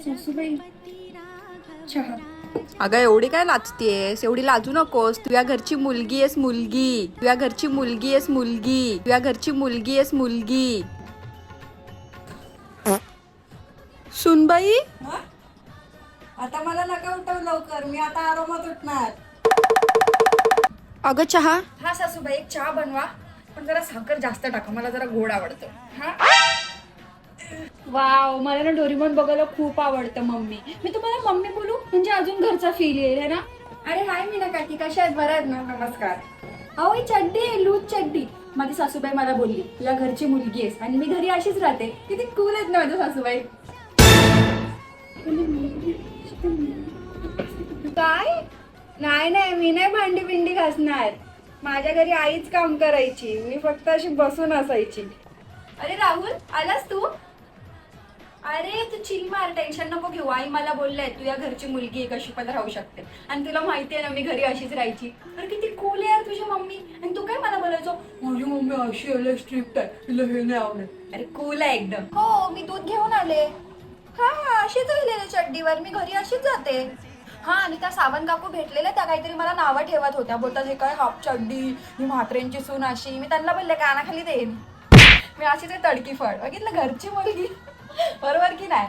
सासूबाई चहा. अगं एवढी काय लाजतीयस? एवढी लाजू नकोस. तुझ्या घरची मुलगी आहेस मुलगी. तुझ्या घरची मुलगी आहेस मुलगी. तुझ्या घरची मुलगी आहेस मुलगी. सुनबाई आता मला नका उठव लवकर, मी आता आरामात उठणार. अगं चहा. हा सासूबाई एक चहा बनवा, पण जरा साखर जास्त टाका, मला जरा गोड आवडतं. हा. वाव, मला ना डोरेमॉन बघायला खूप आवडतं. मम्मी, मी तुम्हाला मम्मी बोलू म्हणजे अजून घरचा फील येईल है ना. अरे हाय मीना काकी, कशा आहेत? बऱ्या आहेत ना? नमस्कार. अहो ही चड्डी आहे, लूज चड्डी. माझी सासूबाई मला बोलली तुझ्या घरची मुलगी आहेस आणि मी घरी अशीच राहते. किती कूल आहेत ना माझ्या सासूबाई. काय? नाही, मी नाही भांडी बिंडी घासणार. माझ्या घरी आईच काम करायची, मी फक्त अशी बसून असायची. अरे राहुल, आलास तू? अरे तू चिल मार, टेन्शन नको घेऊ. आई मला बोललंय तुझ्या घरची मुलगी आहे, कशी पण राहू शकते. आणि तुला माहिती आहे ना मी घरी अशीच राहायची. अरे किती कूल आहे यार तुझी मम्मी. आणि तू काय मला बोलायचो माझी मम्मी अशी आहे, स्ट्रिक्ट आहे, तिला हे नाही आवडत. अरे कूल आहे एकदम. हो, मी दूध घेऊन आले. हा अशीच राहिलेली चड्डीवर, मी घरी अशीच जाते. हा, आणि त्या सावंत काकू भेटलेल्या, त्या काहीतरी मला नावं ठेवत होत्या. बोलतात हे काय हाफ चड्डी, ही म्हात्रेंची सून अशी. मी त्यांना बोलले कानाखाली देईन. मी अशीच आहे तडकी फळ. बघितलं, घरची मुलगी. बरोबर की नाही?